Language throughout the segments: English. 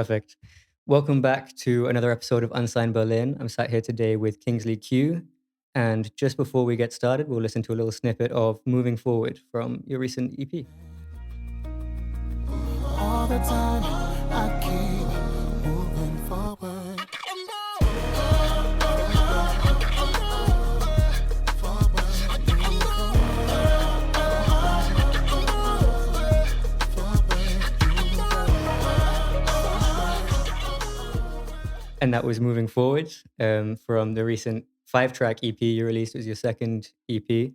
Perfect. Welcome back to another episode of Unsigned Berlin. I'm sat here today with Kingsley Q. And just before we get started, we'll listen to a little snippet of Moving Forward from your recent EP. All the time I keep moving forward. And that was Moving Forward from the recent 5-track EP you released. It was your second EP.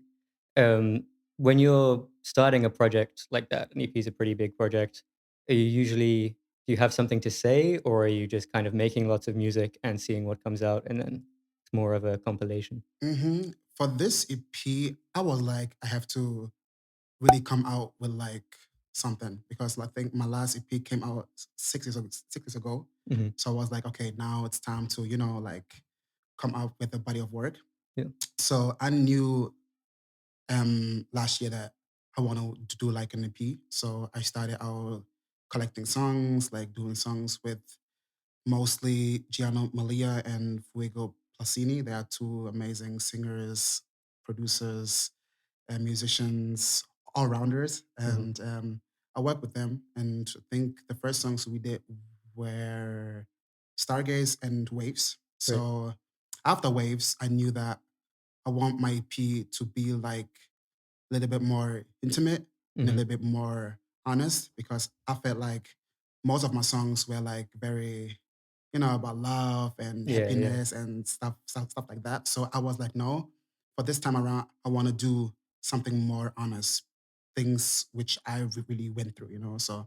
When you're starting a project like that, an EP is a pretty big project. Do you have something to say, or are you just kind of making lots of music and seeing what comes out, and then it's more of a compilation? For this EP, I was like, I have to really come out with like something because I think my last EP came out 6 years ago. Hmm. So I was like, okay, now it's time to, like come out with a body of work. Yeah. So I knew last year that I want to do like an EP. So I started out collecting songs, like doing songs with mostly Gianno Malia and Fuego Placini. They are two amazing singers, producers, and musicians, all rounders. Hmm. And I worked with them. And I think the first songs we did were Stargaze and Waves. Right. So after Waves, I knew that I want my EP to be like a little bit more intimate and a Hmm. little bit more honest because I felt like most of my songs were like very, about love and Yeah. Yeah. happiness and stuff like that. So I was like, no, for this time around, I want to do something more honest, things which I really went through, So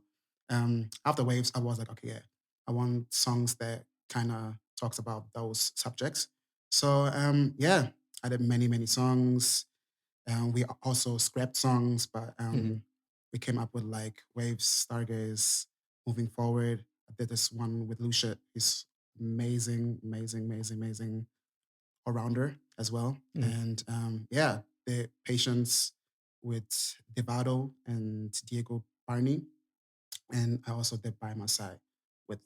after Waves, I was like, okay, yeah, I want songs that kind of talks about those subjects. So yeah, I did many songs. We also scrapped songs, but Hmm. we came up with like Waves, Stargaze, Moving Forward. I did this one with Lucia. He's amazing all rounder as well. Hmm. And yeah, the Patience with Devado and Diego Barney. And I also did By My Side with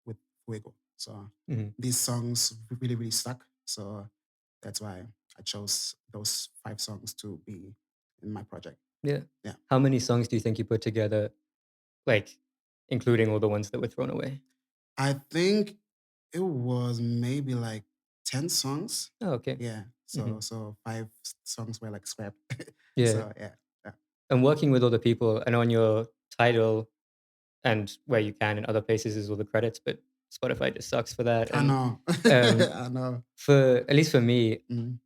with Fuego. So Hmm. these songs really stuck. So that's why I chose those 5 songs to be in my project. Yeah. Yeah. How many songs do you think you put together, like including all the ones that were thrown away? I think it was maybe like 10 songs. Oh, okay. Yeah. Hmm. So 5 songs were like scrapped. Yeah. So yeah. Yeah. And working with other people, I know on your title and where you can in other places is all the credits, but Spotify just sucks for that. I And know. um, I know. for at least for me, Mhm.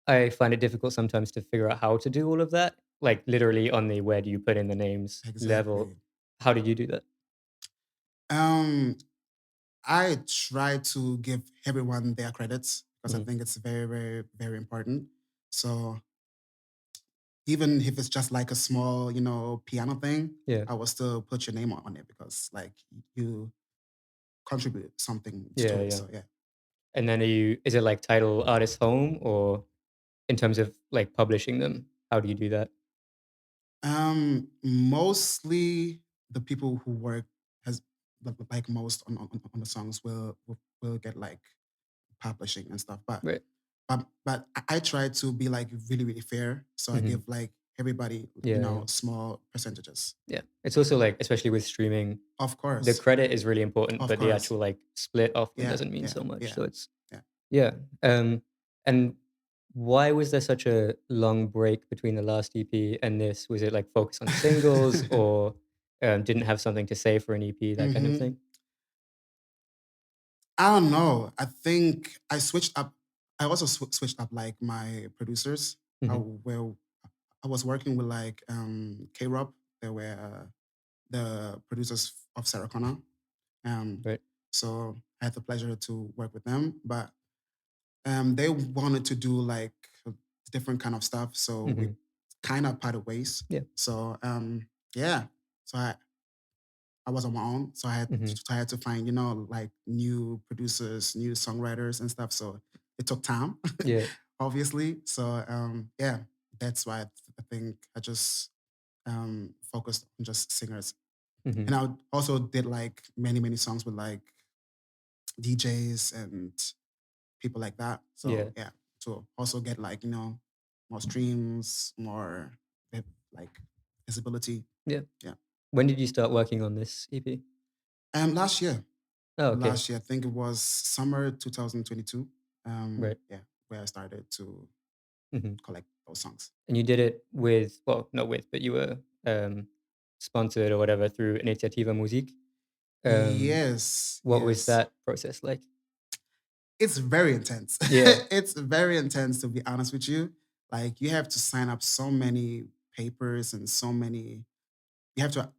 I find it difficult sometimes to figure out how to do all of that. Like literally on the where do you put in the names level. Exactly. How did you do that? Um, I try to give everyone their credits because I Hmm. think it's very important. So even if it's just like a small, piano thing, Yeah. I will still put your name on it because like you contribute something to Yeah. it. Yeah. So yeah. And then is it like title artist home, or in terms of like publishing them? How do you do that? Mostly the people who work has like most on the songs will get like publishing and stuff. But Right. I try to be like really fair. So I Hmm. give like everybody, Yeah. Yeah. small percentages. Yeah. It's also like, especially with streaming, Of the course. credit is really important, Of but the course. actual like split often Yeah. doesn't mean Yeah. so much. Yeah. So it's Yeah. yeah. And why was there such a long break between the last EP and this? Was it like focus on singles, or didn't have something to say for an EP, that kind of hmm thing? I don't know. I think I switched up. I also switched up like my producers. Hmm. Well, I was working with like K Rob. They were the producers of Sarah Connor. Um, Right. so I had the pleasure to work with them, but they wanted to do like different kind of stuff. So we Hmm. kind of parted ways. Yeah. So yeah. So I was on my own. So Hmm. I had to find, like new producers, new songwriters and stuff. So it took time, Yeah. obviously. So yeah, that's why I think I just focused on just singers. Mhm. And I also did like many songs with like DJs and people like that. Yeah. So yeah, to also get like more streams, more like visibility. Yeah. Yeah. When did you start working on this EP? Last year, Oh, okay. I think it was summer 2022. Right. Yeah, where I started to Mhm. collect those songs. And you did it with, well, not with, but you were, sponsored or whatever through Initiativa Musik. Um, Yes, what was yes. that process like? It's very intense. Yeah. It's very intense to be honest with you. Like you have to sign up so many papers and so many you have to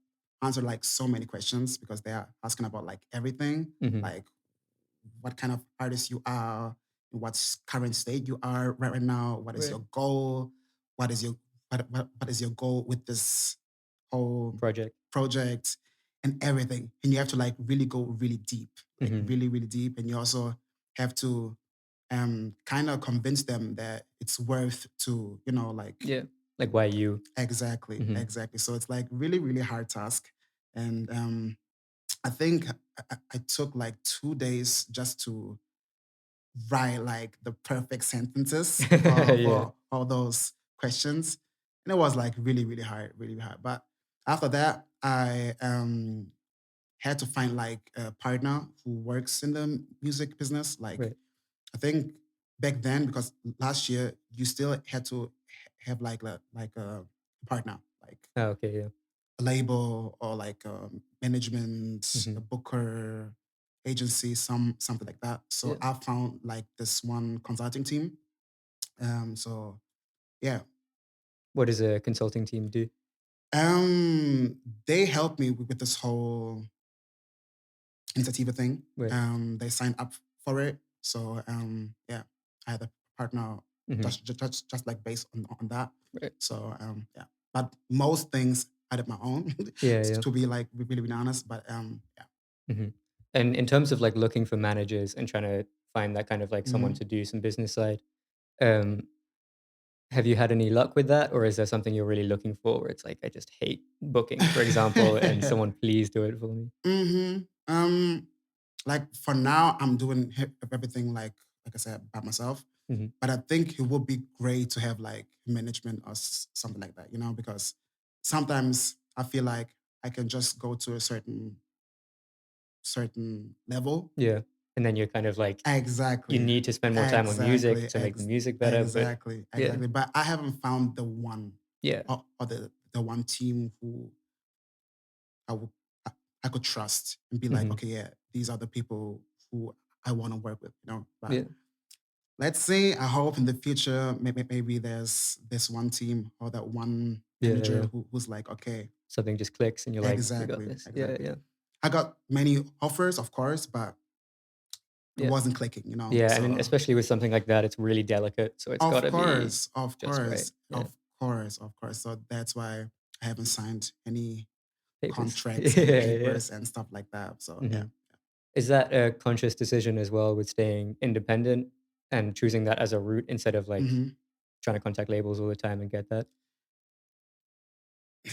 answer like so many questions because they are asking about like everything, Mhm. like what kind of artist you are, in what current state you are right now, what is Right. your goal, what is your what is your goal with this whole Project. project and everything. And you have to like really go really deep, like Mhm. really, really deep. And you also have to kind of convince them that it's worth to, like Yeah. Like, why you? exactly, Mhm. exactly. So it's like really, really hard task. And I think I took like 2 days just to write like the perfect sentences Yeah. for all those questions. And it was like really, really hard, really hard. But after that, I had to find like a partner who works in the music business. Like Right. I think back then, because last year you still had to have like a partner, like Oh, okay, yeah. a label or like management, a Mhm. booker, agency, something like that. So Yeah. I found like this one consulting team. So yeah, What does a consulting team do? they helped me with this whole initiative thing. Right. They signed up for it. So yeah, I had a partner Mhm. just like based on that. Right. So yeah, but most things I did my own Yeah, yeah. to be like really, really honest. But yeah. Mhm. And in terms of, like, looking for managers and trying to find that kind of, like, someone Mhm. to do some business side, um, have you had any luck with that, or is there something you're really looking for where it's like, "I just hate booking," for example, and someone please do it for me? Mhm. Like for now, I'm doing everything like I said by myself. Mhm. But I think it would be great to have like management or something like that, because sometimes I feel like I can just go to a certain level. Yeah. And then you're kind of like, you Exactly. need to spend more time on music Exactly. to make the music better, but Exactly. yeah. Exactly. But I haven't found the one Yeah. or the one team who I would I, I could trust and be like, Mhm. okay, yeah, these are the people who I want to work with. But Yeah. let's see. I hope in the future, maybe there's this one team or that one Yeah, manager yeah. who's like, okay, Something just clicks and you're like, "We got exactly, this." Yeah, exactly. yeah. I got many offers, of course, but it Yeah. wasn't clicking. Yeah, and then So especially with something like that, it's really delicate, so it's of gotta be course, of just right. course, Yeah. of course, of course. So that's why I haven't signed any Papers. contracts and Yeah, yeah. papers and stuff like that. So yeah. Mhm. Is that a conscious decision as well with staying independent and choosing that as a route instead of, like, Mhm. trying to contact labels all the time and get that?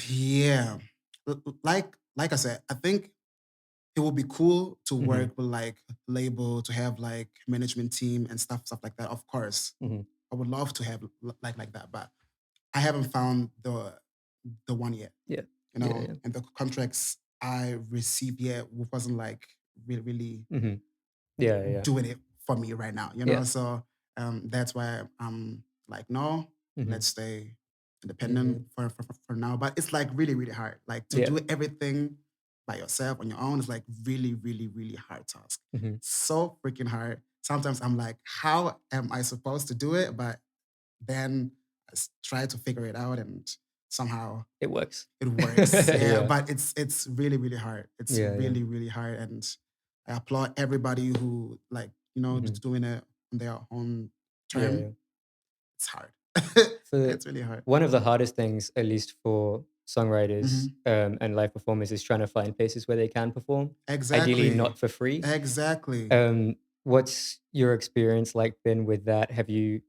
Yeah. Like I said, I think it would be cool to Mhm. work with like label, to have like management team and stuff like that. Of course, Mhm. I would love to have like that, but I haven't found the one yet. Yeah. Yeah, yeah. And the contracts I received yet wasn't like really really Mhm. Yeah, yeah. doing it for me right now. Yeah. So that's why I'm like, no, Mhm. let's stay Yeah, yeah. independent for now. But it's like really, really hard. Like to Yeah. do everything by yourself on your own is like really, really, really hard task. Mhm. So freaking hard. Sometimes I'm like, how am I supposed to do it? But then try to figure it out and somehow It works. it works. Yeah, Yeah. but it's really, really hard. It's Yeah, yeah. really, really hard. And I applaud everybody who like, Mhm. just doing it on their own Yeah, yeah. term. It's hard. For It's really hard. one of the hardest things, at least for songwriters, Mhm. and live performers, is trying to find places where they can perform, ideally Exactly. not for free. Exactly. What's your experience like been with that? Have you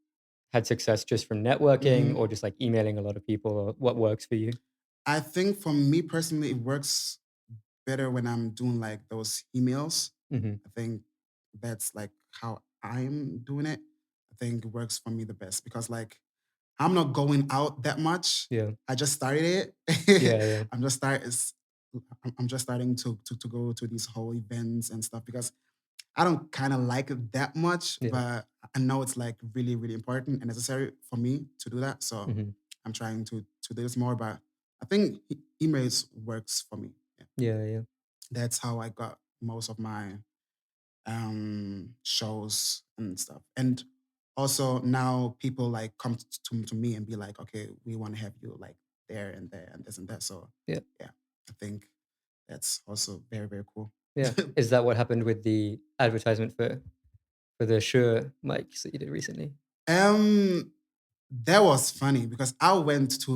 had success just from networking Mhm. or just, like, emailing a lot of people, or what works for you? I think for me personally, it works better when I'm doing like those emails. Mhm. I think that's like how I'm doing it. I think it works for me the best because like I'm not going out that much. Yeah. I just started it. Yeah, yeah. I'm just start is I'm just starting to go to these whole events and stuff because I don't kind of like it that much, Yeah. but I know it's like really, really important and necessary for me to do that. So Mhm. I'm trying to do this more, but I think emails works for me. Yeah. Yeah, yeah. That's how I got most of my shows and stuff. And also now people like come to me and be like, okay, we want to have you like there and this and that. So Yeah. yeah, I think that's also very, very cool. Yeah. Is that what happened with the advertisement for the Shure mics that you did recently? um That was funny because I went to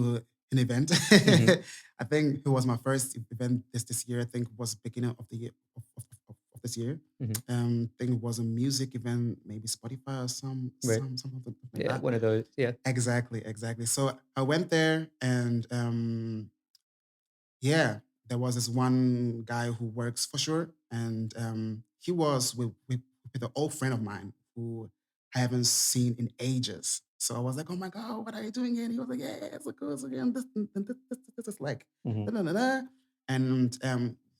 an event. Mhm. I think it was my first event this year. I think it was beginning of the year of this year. Mhm. I think it was a music event, maybe Spotify or Right. something like Yeah, that. one of those. Yeah. Exactly, exactly. So I went there and yeah, there was this one guy who works for sure, and he was with an old friend of mine who I haven't seen in ages. So I was like, "Oh my god, what are you doing here?" And he was like, "Yeah, it's so cool, it's so good. And this is like Mhm. da, da, da, da." And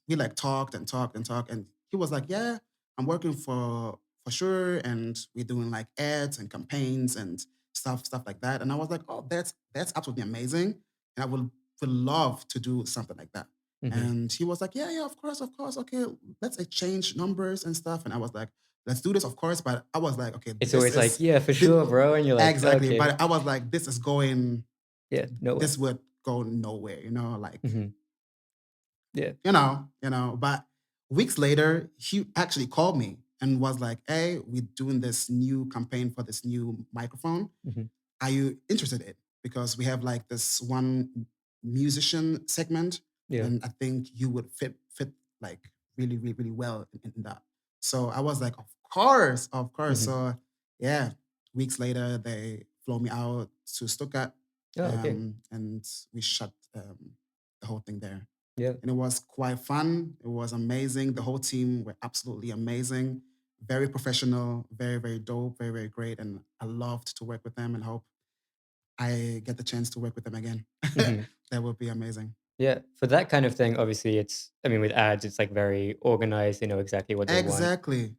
we like talked and talked and talked, and he was like, "Yeah, I'm working for sure, and we're doing like ads and campaigns and stuff like that." And I was like, "Oh, that's absolutely amazing." And I would love to do something like that. Mhm. And he was like, yeah, yeah, of course. Okay, let's exchange numbers and stuff. And I was like, let's do this, of course. But I was like, okay, It's this always like, is "Yeah, for this, sure, bro," and you're like, exactly. "Okay." But I was like, this is going, Yeah, nowhere. this would go nowhere, like Mhm. Yeah. But weeks later, he actually called me and was like, hey, we're doing this new campaign for this new microphone. Mhm. Are you interested in? Because we have like this one musician segment, Yeah. and I think you would fit like really, really, really well in that. So I was like, of course, of course. Mhm. So yeah, weeks later they flew me out to Stuttgart, Oh, okay. and we shut the whole thing there. Yeah. And it was quite fun. It was amazing. The whole team were absolutely amazing, very professional, very, very dope, very, very great. And I loved to work with them and hope I get the chance to work with them again. Mhm. That would be amazing. Yeah. For that kind of thing, obviously, I mean, with ads, it's, like, very organized, they know exactly what they want. Exactly.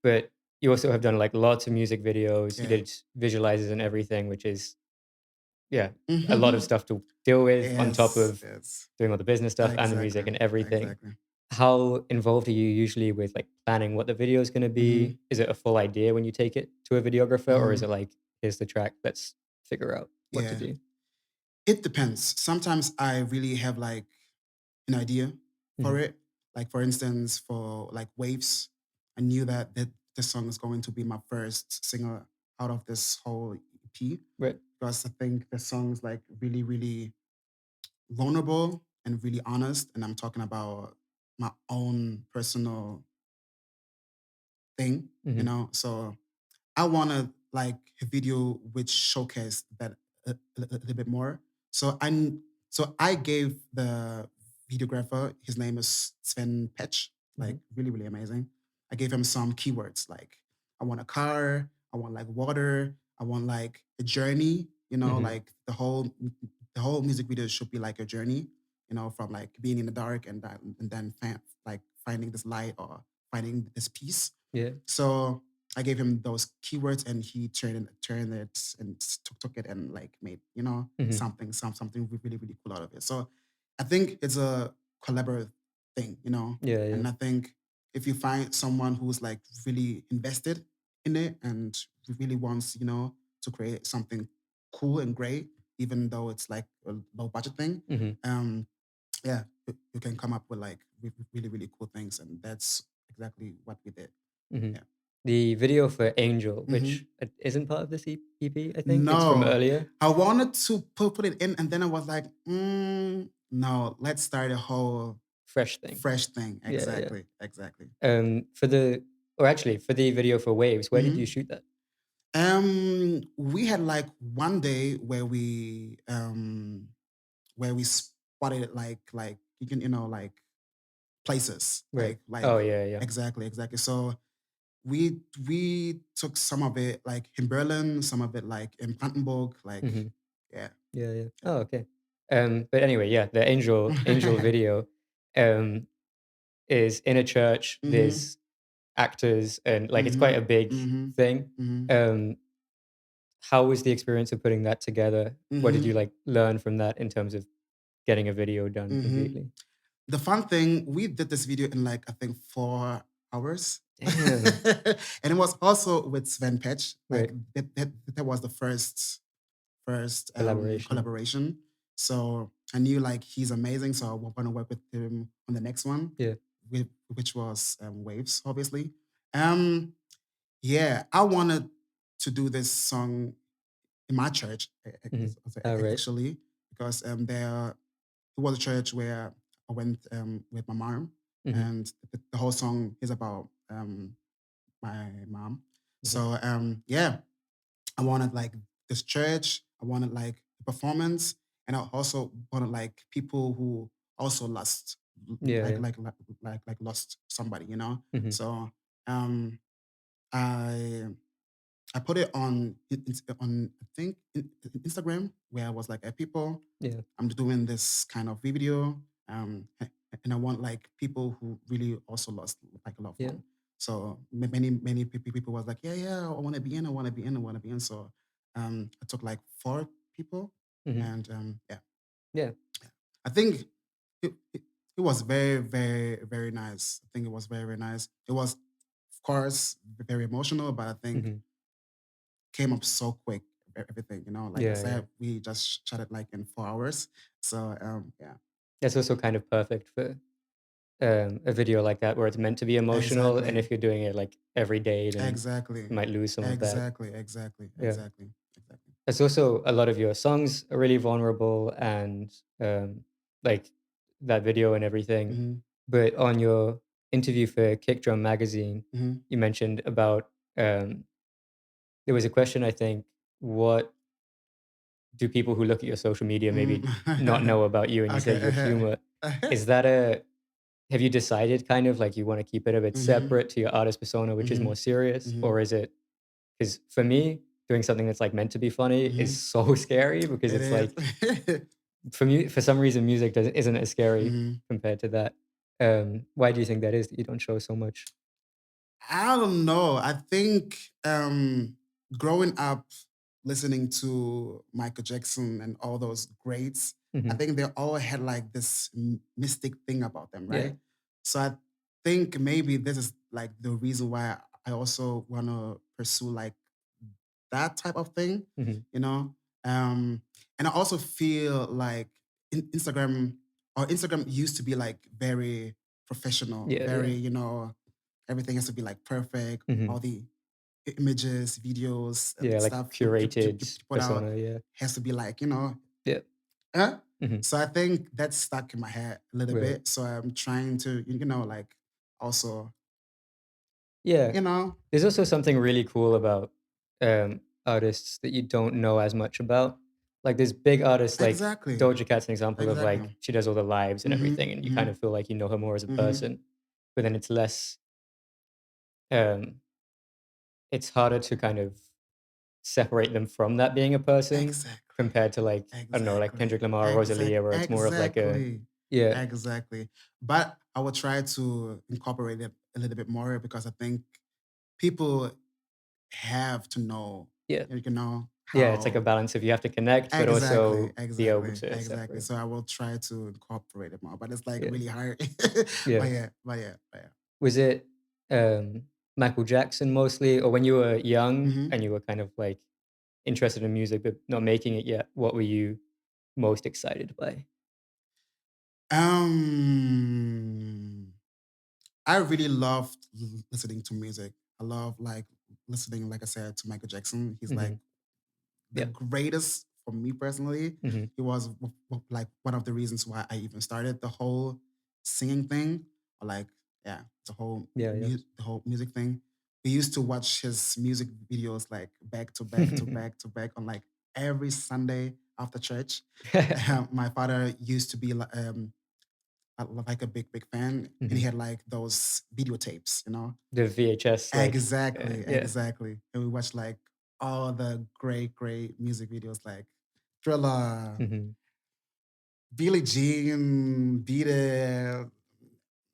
But you also have done, like, lots of music videos, you Yeah. did visualizers and everything, which is, yeah, a lot of Mhm. stuff to deal with on top Yes, of yes. doing all the business stuff and the Exactly. music and everything. Exactly. How involved are you usually with, like, planning what the video is gonna Mhm. be? Is it a full idea when you take it to a videographer, or is Mhm. it like, "Here's the track, let's figure out what to Yeah. do?" It depends. Sometimes I really have like an idea for Mhm. it. Like for instance, for like Waves, I knew that this song is going to be my first single out of this whole EP Right. because I think the song is like really, really vulnerable and really honest. And I'm talking about my own personal thing, Mhm. So I wanted like a video which showcased that a little bit more. So I gave the videographer, his name is Sven Petch, like Mhm. really, really amazing. I gave him some keywords like I want a car, I want like water, I want like a journey, Mhm. like the whole music video should be like a journey, from like being in the dark and then like finding this light or finding this peace. Yeah. So I gave him those keywords, and he turned it and took it and like made Mhm. something really, really cool out of it. So I think it's a collaborative thing, Yeah, yeah. and I think if you find someone who's like really invested in it and really wants to create something cool and great, even though it's like a low budget thing, Mhm. um, yeah, you can come up with like really, really cool things, and that's exactly what we did. Mhm. Yeah. The video for Angel, which, Mhm. isn't part of this EP, I think? It's from No, earlier? I wanted to put it in, and then I was like, no, let's start a whole Fresh thing. fresh thing. Yeah, yeah. Exactly, exactly. For the or actually, for the video for Waves, where did you Mhm. shoot that? We had like one day where we spotted it like you can like places, Right. like Oh, yeah, yeah. exactly, exactly. So we took some of it like in Berlin, some of it like in Brandenburg, like Mhm. yeah. Yeah, yeah. Oh, okay. But anyway, yeah, the angel Yeah. video, um, is in a church. Mhm. There's actors and, like, it's quite a Mhm. big Mhm. thing. Mhm. Um, how was the experience of putting that together? What did you, Mhm. like, learn from that in terms of getting a video done Mhm. completely? The fun thing, we did this video in like I think 4 hours. Damn. And it was also with Sven Petch. Like Right. that was the first Collaboration. collaboration. So I knew like he's amazing. So I want to work with him on the next one, Yeah. which was Waves, obviously. Um, yeah, I wanted to do this song in my church, Mhm. Alright. actually, because there it was a church where I went with my mom, Mhm. and the whole song is about my mom. Mhm. So yeah, I wanted like this church. I wanted like the performance, and I also wanted like people who also lost Yeah, like yeah. like like lost somebody, you know. Mhm. So um, I I put it on on I think Instagram where I was like, people, Yeah. I'm doing this kind of video, and I want like people who really also lost like a loved Yeah. one. So many people was like, yeah, yeah, I want to be in, I want to be in, I want to be in. So I took like 4 people, Mhm. and yeah, Yeah. I think it was very nice. I think it was very nice. It was of course very emotional, but I think Mhm. came up so quick, everything, you know, like I Yeah, yeah. said, we just shot it like in 4 hours. So yeah, That's also kind of perfect for, a video like that where it's meant to be emotional, and exactly, if you're doing it, like, every day, then exactly, you might lose some of that. exactly, exactly, Yeah. exactly, exactly. It's also a lot of your songs are really vulnerable and, like, that video and everything. Hmm. But on your interview for Kick Drum Magazine, Hmm. you mentioned about, there was a question, I think, what do people who look at your social media Hmm. maybe not know about you? And you said your Okay. humor. Is that a have you decided kind of like you wanna keep it a bit Hmm. separate to your artist persona, which is Hmm. more serious? Hmm. Or is it? Because for me, doing something that's, like, meant to be funny is Hmm. so scary because It it's is. like for some reason, music doesn't isn't as scary Hmm. compared to that. Why do you think that is that you don't show so much? I don't know. I think growing up listening to Michael Jackson and all those greats, I Mhm. think they all had like this mystic thing about them, Yeah. right? So I think maybe this is like the reason why I also want to pursue like that type of thing, Mhm. you know? Um, and I also feel like Instagram used to be like very professional, Yeah, very, yeah. everything has to be like perfect, all Mhm. the images, videos, and Yeah, like, stuff curated you put out persona, yeah. has to be like, Yeah. huh? Mhm. So I think that's stuck in my head a little Right. bit. So I'm trying to, like also, Yeah. you know, There's also something really cool about, artists that you don't know as much about. Like, there's big artists like exactly, Doja Cat's an example of, like, exactly. she does all the lives and Mm-hmm, everything, and you kind mm-hmm, of feel like you know her more as a mm-hmm. person, but then um, it's harder to kind of separate them from that being a person Exactly, compared to, like, I don't know, like exactly, Kendrick Lamar or Rosalia, where it's more of like a exactly, yeah, exactly. But I will try to incorporate it a little bit more because I think people have to know, yeah, yeah, it's like a how balance of you have to connect, but exactly, also be able exactly, to exactly. separate. So I will try to incorporate it more, but it's like Yeah, really hard. But yeah. yeah, but yeah, but yeah. Was it, Michael Jackson mostly, or when you were young Hmm. and you were kind of, like, interested in music but not making it yet, what were you most excited by? Um, I really loved listening to music. I love like listening, like I said, to Michael Jackson. He's like Mhm. the Yeah. greatest for me personally. Mhm. He was like one of the reasons why I even started the whole singing thing, or like yeah, Yeah, yeah. the whole music thing. We used to watch his music videos like back to back to back to back on like every Sunday after church. My father used to be like a big fan, and he Mhm. had like those videotapes, you know. The VHS, like, Exactly, yeah. exactly. And we watched like all the great music videos like Thriller, Mhm. Billie Jean, Beat It,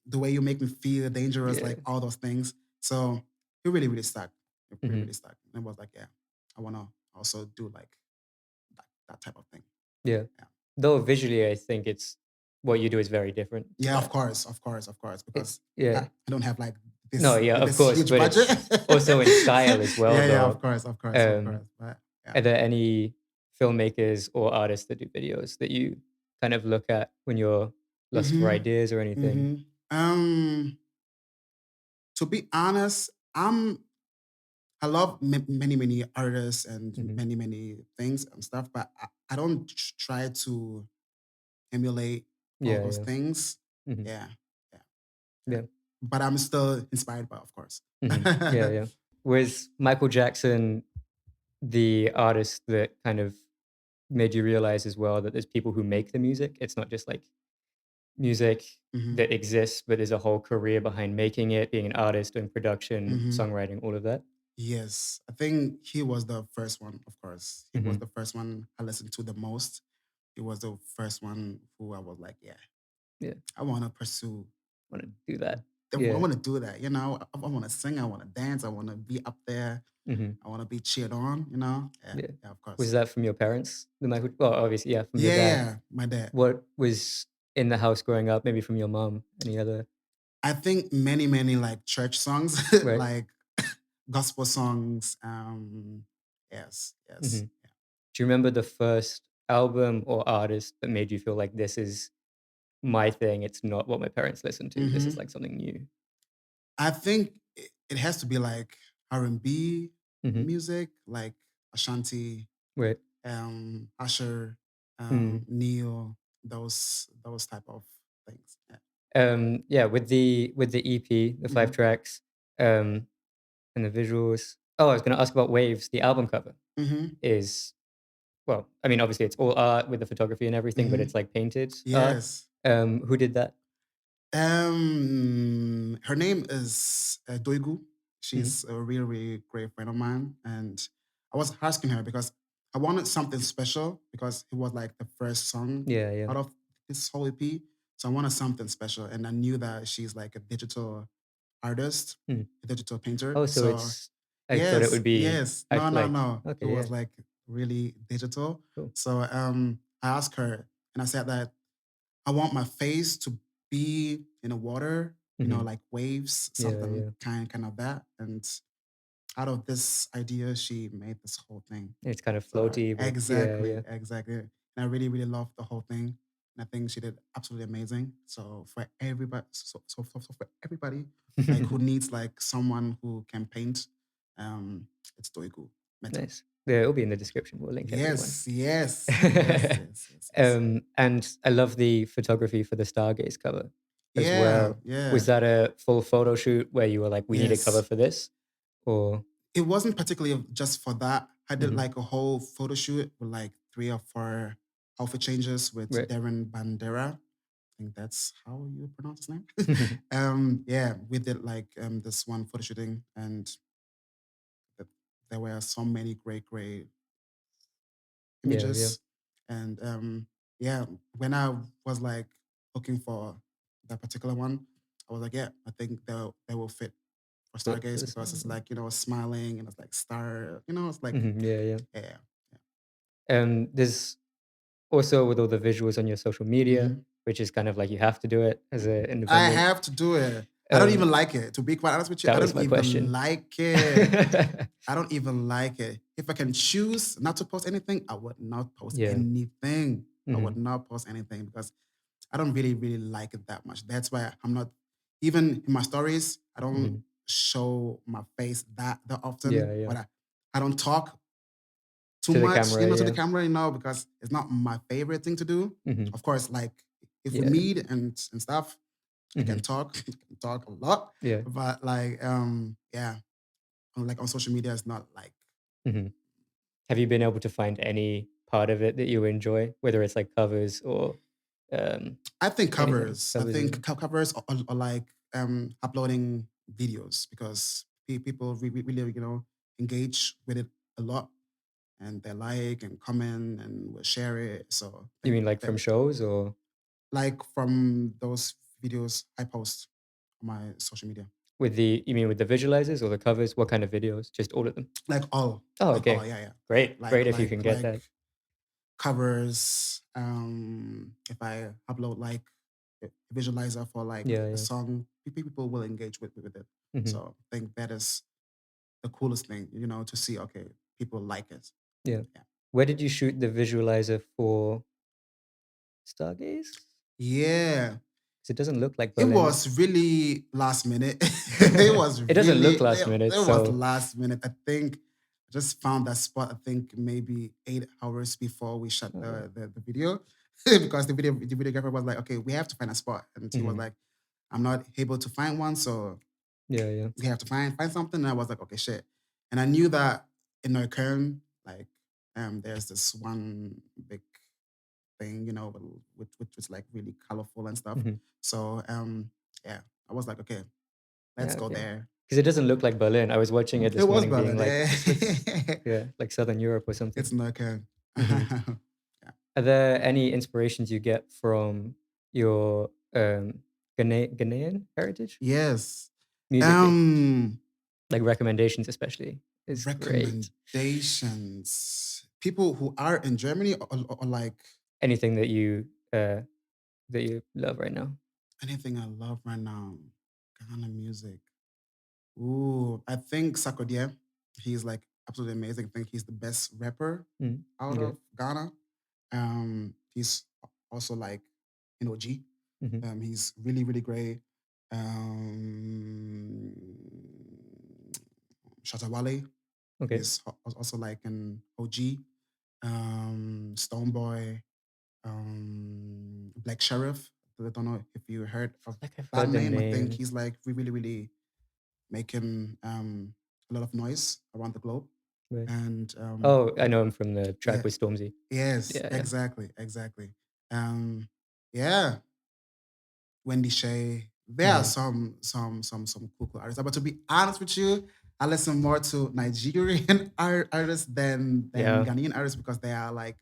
The Way You Make Me Feel, Dangerous, Yeah. like all those things. So it really stuck. It really Mhm. stuck. And it was like, yeah, I wanna also do like that type of thing. Yeah. Yeah. Though visually, I think it's what you do is very different to Yeah, of that. course, of course, of course, It's because yeah. I don't have like No, this yeah, of this course, huge but budget. it's also in style as well, Yeah, of though. course, of course, of Um, course. But yeah. are there any filmmakers or artists that do videos that you kind of look at when you're lost for Mhm. ideas or anything? Mhm. To be honest, I love many artists and Mhm. many things and stuff, but I don't try to emulate all Yeah, those yeah. things. Mhm. Yeah, yeah, yeah. Yeah. But I'm still inspired by, of course. Mhm. Yeah, yeah. Was Michael Jackson the artist that kind of made you realize as well that there's people who make the music? It's not just, like, music Mhm, that exists, but there's a whole career behind making it, being an artist, doing production, mhm. songwriting, all of that? Yes, I think he was the first one, of course. He was Mhm. the first one I listened to the most. He was the first one who I was like, yeah, Yeah. I want to pursue. Wanna do that. I Yeah. want to do that, you know. I want to sing. I want to dance. I want to be up there. Mhm. I want to be cheered on, you know. Yeah, Yeah. yeah, of course. Was that from your parents? The Michael well, obviously, yeah, from your Yeah, dad. yeah, my dad. What was in the house growing up? Maybe from your mom? Any other I think many like church songs, right? like gospel songs. Yes, yes. Mhm. Do you remember the first album or artist that made you feel like, "This is my thing, it's not what my parents listen to. This is, Hmm. like, something new"? I think it has to be like R&B Mhm. music, like Ashanti, Right. Usher, Mm. Neil, those type of things. Yeah. Yeah, with the EP, the 5 Hmm. tracks, um, and the visuals I was gonna ask about Waves, the album cover Hmm. is well, I mean, obviously, it's all art with the photography and everything, but Hmm. it's, like, painted art. Yes. Who did that? Her name is Doigu. Mhm. She's a really great friend of mine, and I was asking her because I wanted something special because it was like the first song Yeah, yeah. out of this whole EP. So I wanted something special, and I knew that she's like a digital artist, Mm. a digital painter. Oh, so So it's I thought it yes, would be yes, I like no, it okay, was yeah, like really digital. cool. So I asked her, and I said that I want my face to be in the water, you know, Mhm. like waves, Yeah, something yeah. kind of that. And out of this idea, she made this whole thing. It's kind of So floaty, but yeah, exactly, yeah. exactly. And I really loved the whole thing. And I think she did absolutely amazing. So for everybody, for everybody, like who needs like someone who can paint, it's Doigu Meta. Nice. Yeah, it'll be in the description, we'll link everyone. Yes, yes, yes, yes, yes, yes. And I love the photography for the Stargaze cover as Yeah, well. Was yeah, that a full photo shoot where you were like, "We need a cover yes. for this"? Or It wasn't particularly just for that. I did mhm, like a whole photo shoot with like 3 or 4 outfit changes with right. Darren Bandera. I think that's how you pronounce his name. Yeah, we did like this one photo shooting, and th- there were so many great Yeah, yeah. images. And yeah, when I was like looking for that particular one, I was like, yeah, I think they will fit for For Stargaze the because song, it's yeah. like, you know, smiling and it's like star, you know, it's like, Mhm, yeah, yeah. yeah. There's also with all the visuals on your social media, Mhm. which is kind of like you have to do it as an I independent. have to do it. I don't Um, even like it. To be quite honest with you, that I was don't my even question. like it. I don't even like it. If I can choose not to post anything, I would not post Yeah. anything. I would Mhm, not post anything because I don't really like it that much. That's why I'm not even in my stories, I don't mhm. show my face that Yeah, often. yeah. But I don't talk too To the much, you camera, know, to the yeah. camera, you know, because it's not my favorite thing to do. Mhm. Of course, like if we Yeah, meet and stuff, I can mhm. talk, I can talk a lot, Yeah, but like, yeah, like on social media, it's not like, mhm. Have you been able to find any part of it that you enjoy, whether it's like covers or Um, I think anything covers. I covers as think well? covers are like uploading videos because people really engage with it a lot, and they like and comment and will share it. So I You think mean like that from shows or like from those videos I post on my social media, with the you mean with the visualizers or the covers? What kind of videos? Just all of them? Oh, like all, okay. yeah, yeah, Great. Great if you can get like that. covers. If I upload like a visualizer for like Yeah, a yeah. song, people will engage with it. Mhm. So I think that is the coolest thing, to see. Okay, people like it. Yeah. Yeah. Where did you shoot the visualizer for Stargaze? Yeah. 'Cause it doesn't look like It Berlin. was really last minute. It was It doesn't really look last it, minute, it was so last minute. I think I just found that spot. I think maybe 8 hours before we shot oh, the video, because the videographer was like, "Okay, we have to find a spot," and he was mhm. like, "I'm not able to find one, so Yeah, yeah. we have to find something." And I was like, "Okay, shit." And I knew that in Neukölln, like, there's this one big thing, which was like really colorful and stuff. Mhm. So yeah, I was like, okay, let's Yeah, go okay. there. Because it doesn't look like Berlin. I was watching it It this was morning being Berlin, like, yeah. "This looks, yeah, like Southern Europe or something." It's Neukölln. Mhm. Yeah. Are there any inspirations you get from your, Ghanaian heritage Yes. musically? Um, Like, recommendations especially is great. Recommendations. People who are in Germany, or like Anything that you love right now? anything I love right now. Ghana music. Ooh, I think Sarkodie. He's like absolutely amazing. I think he's the best rapper Mm, out okay. of Ghana. He's also like an OG. Mhm. He's really, really great. Um, Shatawale, Okay. he's also like an OG. Stoneboy, Black Sheriff. I don't know if you heard I of feel like I've that heard the name. I think name. he's like really, really making a lot of noise around the globe. Wait. And Oh, I know him from the track yeah, with Stormzy. yes, Yeah, yeah. exactly, exactly. Um, yeah, Wendy Shay. There are Mhm. some cool artists. But to be honest with you, I listen more to Nigerian artists than Yeah. Ghanaian artists because they are like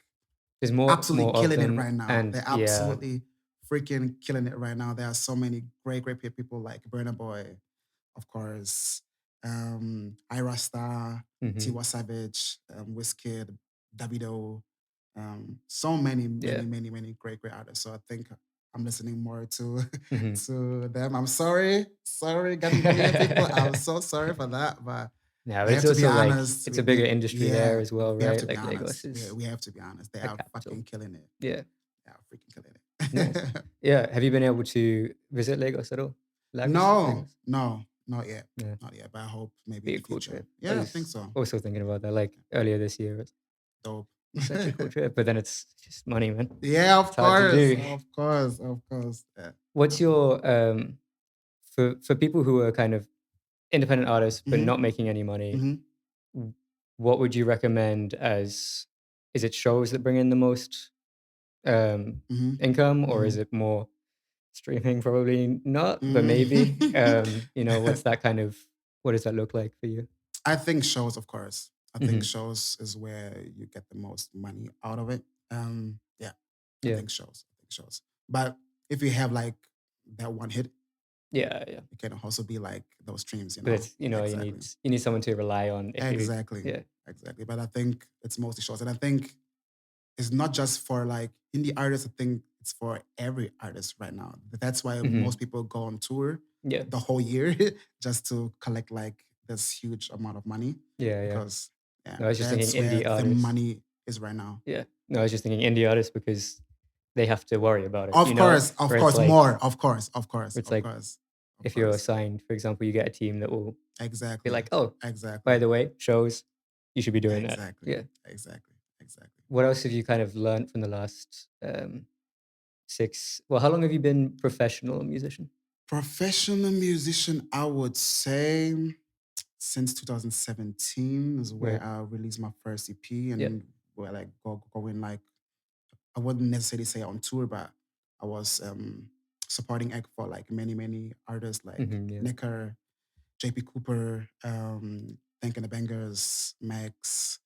There's absolutely more of killing it them, right now. and They're yeah. absolutely freaking killing it right now. There are so many great people like Burna Boy, of course, Ira Star, Mhm. Tiwa Savage, Wizkid, Davido, so many, Yeah. many great artists. So I think I'm listening more to Mhm. to them. I'm sorry, Ghanaian people. I'm so sorry for that, but Yeah, we but it's have to be also like honest. it's a bigger industry there Yeah, as well, we have right? to be Like Lagos honest. is We have to be honest. They the are fucking capital. killing it. Yeah, They are freaking killing nice. it. Yeah, have you been able to visit Lagos at all? No, Lagos? no, not yet. Yeah, Not yet, but I hope maybe be in a the cool future. trip. I Yeah, I think was so. also thinking about that, like, earlier this year. Dope. It's such a cool trip, but then it's just money, man. Yeah, It's hard to do. of course. Yeah. What's your, for people who are kind of independent artists but Mhm, not making any money, mhm, w what would you recommend as is it shows that bring in the most, mhm, income, or is mhm, it more streaming? Probably not, but maybe. mhm. What's that kind of what does that look like for you? I think shows, of course. I think Mhm. shows is where you get the most money out of it. Yeah, I Yeah. think shows. I think shows. But if you have like that one hit, Yeah, yeah. it can also be like those streams, But it's Exactly. you need someone to rely on if you Exactly. yeah. Exactly. But I think it's mostly shows. And I think it's not just for like indie artists. I think it's for every artist right now. That's why most Mhm. people go on tour Yeah. the whole year just to collect like this huge amount of money Yeah, yeah. because yeah, No, I was just thinking that's where indie the artists. money is right now. Yeah. No, I was just thinking indie artists because they have to worry about it, you know? Of Where it's course, like more. where it's Of like course, of if you're course. signed, for example, you get a team that will be Exactly. like, "Oh, by Exactly. the way, shows, you should be doing that." Exactly. Yeah. Exactly. Exactly. What else have you kind of learned from the last, how long have you been professional musician? Professional musician, I would say since 2017 is where Right. I released my first EP Yeah. and where like going like I wouldn't necessarily say on tour, but I was supporting act for like many artists like Yeah. Nicker, JP Cooper, Thinking the Bangers, Max,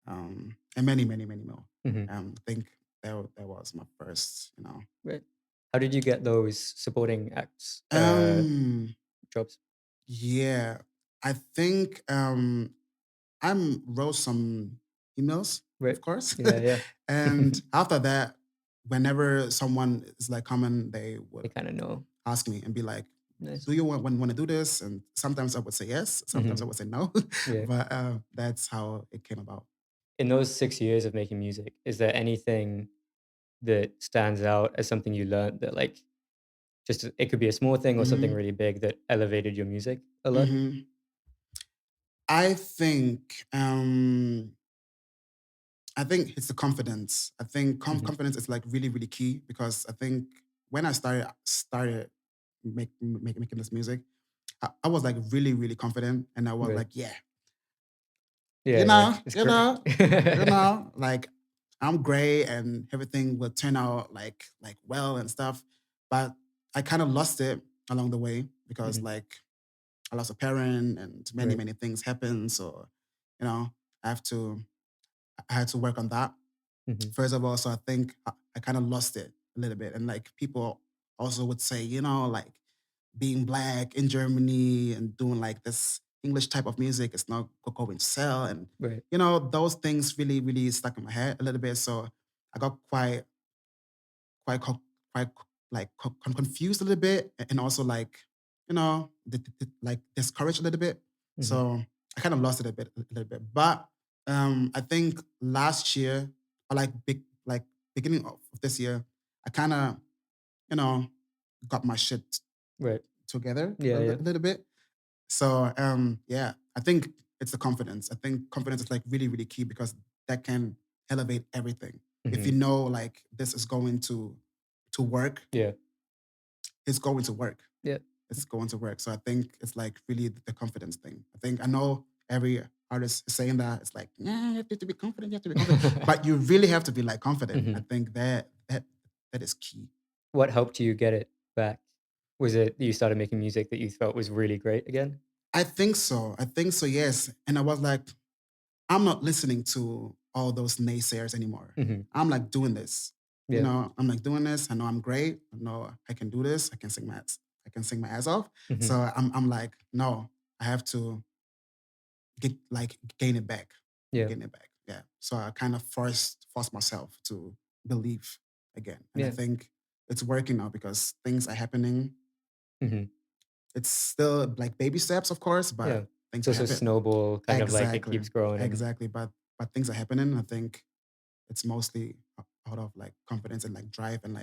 and many more. Hmm. I think that was my first, you know. Right. How did you get those supporting acts Um, jobs? yeah, I think I wrote some emails, Right. of course, Yeah, yeah. and after that, whenever someone is like coming, they They would kind of know. ask me and be like, Nice. "Do you want to do this?" And sometimes I would say yes, sometimes I Hmm. would say no, Yeah. but that's how it came about. In those 6 years of making music, is there anything that stands out as something you learned that like just it could be a small thing or something Hmm really big that elevated your music a lot? hmm I think it's the confidence. I think Hmm. confidence is like really key because I think when I started making this music, I was like really confident, and I was Right. like, yeah, Yeah, yeah. It's perfect. like I'm great, and everything will turn out like well and stuff. But I kind of lost it along the way because Hmm. like I lost a parent, and Right. many things happen. So you know, I have to I had to work on that Hmm. first of all. So I think I kind of lost it a little bit. And like people also would say, you know, like being black in Germany and doing like this English type of music is not going to sell. And, Right. you know, those things really stuck in my head a little bit. So I got quite co- like confused a little bit, and also like you know like discouraged a little bit. Hmm. So I kind of lost it a little bit. But I think last year or like beginning of this year, I kind of you know got my shit Right. together Yeah, yeah. a little bit. So yeah, I think it's the confidence. I think confidence is like really key because that can elevate everything. If you Hmm. know like this is going to work, Yeah. it's going to work. Yeah. It's going to work. So I think it's like really the confidence thing. I think I know every artist is saying that it's like, yeah, you have to be confident, you have to be confident. But you really have to be like confident. I Hmm. think that is key. What helped you get it back? Was it that you started making music that you felt was really great again? I think so. I think so, yes. And I was like, I'm not listening to all those naysayers anymore. Hmm. I'm like doing this. You Yeah. know, I'm like doing this. I know I'm great. I know I can do this. I can sing my ass off. Hmm. So I'm like, no, I have to gain it back. Yeah. Gain it back. Yeah. So I kind of forced myself to believe again. And I Yeah. think it's working now because things are happening. Hmm. It's still like baby steps, of course, but Yeah. things So are it's a happening. snowball kind of like it Exactly. keeps growing and Exactly. But things are happening. I think it's mostly out of like confidence and like drive and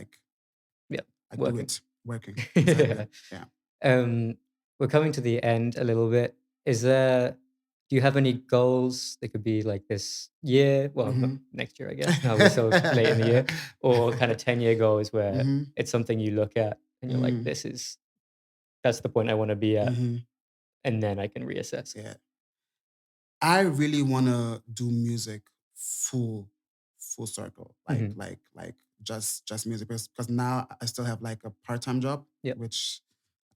yeah, like do working. it working. Exactly. Yeah. Yeah. Um, we're coming to the end a little bit. Is there do you have any goals? They could be like this year, well, not hmm next year, I guess. Now we're so late in the year, or kind of 10-year goals where hmm it's something you look at and you're like, hmm that's the point I want to be at, hmm and then I can reassess. Yeah. I really want to do music full circle, Hmm. like just music because now I still have like a part-time job, Yep. which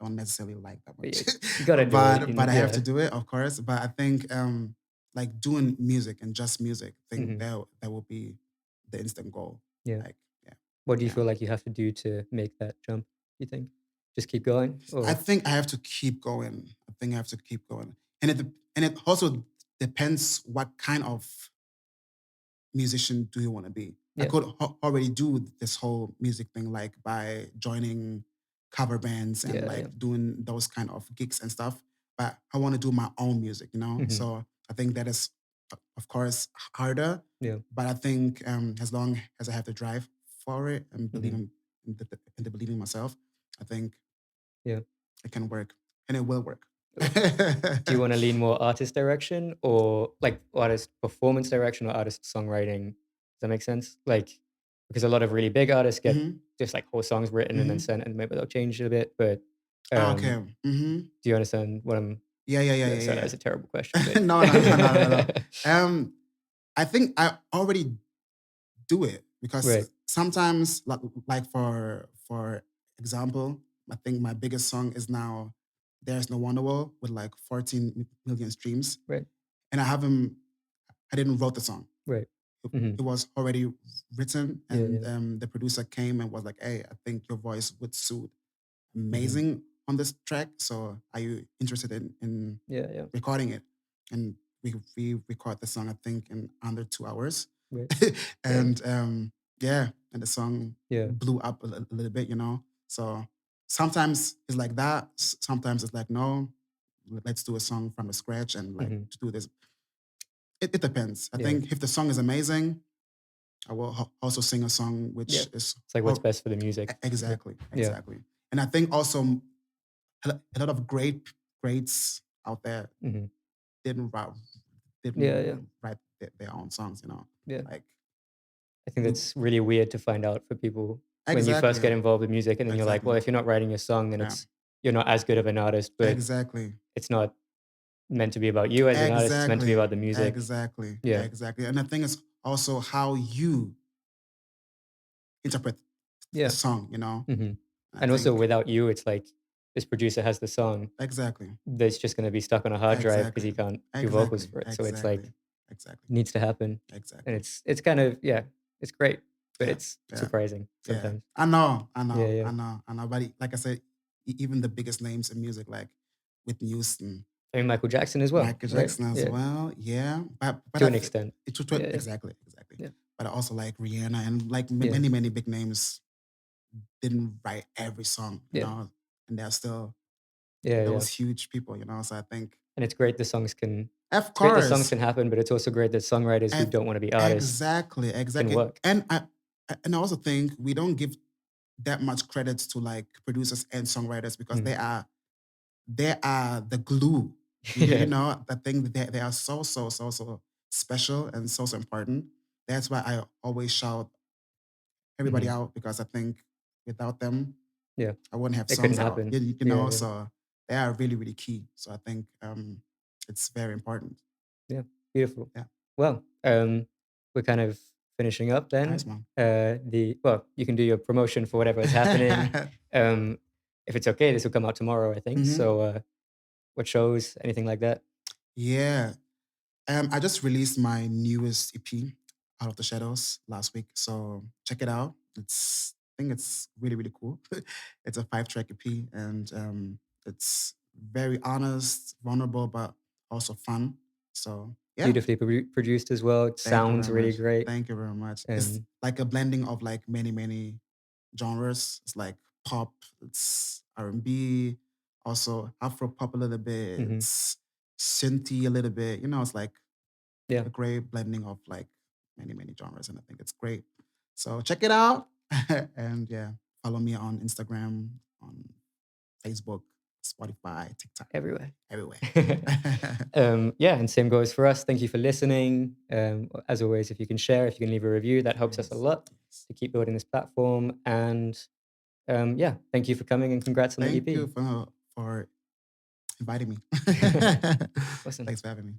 I don't necessarily like that But much, yeah, you gotta do it. but I have to Yeah. do it, of course. But I think like doing music and just music, I think Hmm. that will be the instant goal. Yeah. Like yeah, What do you yeah. feel like you have to do to make that jump? You think just keep going, I or think I have to keep going. I think I have to keep going, and it also depends what kind of musician do you want to be? I yeah. could already do this whole music thing like by joining cover bands and Yeah. Yeah. like doing those kind of gigs and stuff. But I want to do my own music, you know? Hmm. So I think that is, of course, harder. Yeah. But I think as long as I have the drive for it and Hmm. in the believing myself, I think Yeah. it can work and it will work. Uh, Do you want to lean more artist direction or like artist performance direction or artist songwriting? Does that make sense? Like, because a lot of really big artists get hmm just like whole songs written and then hmm sent, and maybe they'll change it a bit. But Ah, okay. do you understand what I'm? Sorry, that Yeah. was a terrible question, but No. Um, I think I already do it because right. sometimes, like For example, I think my biggest song is now "There's No Wonderwall" with like 14 million streams, Right. and I didn't wrote the song. Right. It, Mhm. it was already written, Yeah, and yeah. the producer came and was like, "Hey, I think your voice would suit Mhm. amazing on this track. So are you interested in Yeah, yeah. recording it?" And we record the song, I think, in under 2 hours. Right. Dang. And yeah, and the song Yeah. blew up a little bit, you know. So sometimes it's like that. Sometimes it's like, no, let's do a song from the scratch and like Mhm. to do this. It depends. I Yeah. think if the song is amazing, I will also sing a song Yeah. which is It's like what's best for the music. Yeah. exactly, Yeah. exactly. And I think also a lot of greats out there Mhm. didn't write Yeah, yeah. didn't write their own songs, you know, Yeah. like I think we that's really weird to find out for people when you first exactly, get involved with music, and then you're like, exactly, well, if you're not writing a song, then yeah, you're not as good of an artist, but exactly, it's not meant to be about you as an artist. It's meant to be exactly, about the music. exactly, Yeah. exactly. And the thing is also how you interpret the Yeah. song, you know. Mhm. And I And also think without you, it's like this producer has the song exactly, that's just gonna be stuck on a hard drive because exactly, he can't do vocals exactly, for it. So it's like exactly, exactly, needs to happen. And exactly. it's kind of yeah, it's great, but Yeah, it's yeah, surprising yeah. sometimes. I know, I Yeah, know, yeah. I know, I know. But like I said, even the biggest names in music, like Whitney Houston, I mean Michael Jackson as well, Michael right? Jackson as Yeah. well. Yeah, but To I an extent. Yeah, yeah. exactly, exactly. Yeah. But I also like Rihanna and like Yeah. many big names didn't write every song, you Yeah. know, and they're still Yeah, yeah. those huge people, you know. So I think, And it's great the songs can of it's great that songs course, can happen, but it's also great that songwriters who don't wanna be artists exactly, can exactly, work. and I also think we don't give that much credit to like producers and songwriters because Mm. they are the glue. You Yeah. know, I think they are so special and so important. That's why I always shout everybody Mhm. out because I think without them, Yeah. I wouldn't have It couldn't songs out. happen. You Yeah, know, yeah. so they are really key. So I think it's very important. Yeah. Beautiful. Yeah, Well, we're kind of finishing up nice then. man. You can do your promotion for whatever is happening. Um, if it's okay, this will come out tomorrow, I think. hmm So, what shows, anything like that? Yeah, I just released my newest EP, Out of the Shadows, last week. So check it out. I think it's really cool. It's a 5-track EP, and it's very honest, vulnerable, but also fun. So yeah, Beautifully produced as well. It thank you sounds very really much. great. Thank you very much. It's Um, like a blending of like many genres. It's like pop, it's R&B, also Afro pop a little bit. mhm. It's synthy a little bit. You know, it's like Yeah, a great blending of like many genres, and I think it's great. So check it out, and yeah, follow me on Instagram, on Facebook, Spotify, TikTok, everywhere. everywhere. Yeah, and same goes for us. Thank you for listening. As always, if you can share, if you can leave a review, that helps us a Yes, lot yes. to keep building this platform. And yeah, thank you for coming and congrats on the Thank you EP. for inviting me. Awesome. Thanks for having me.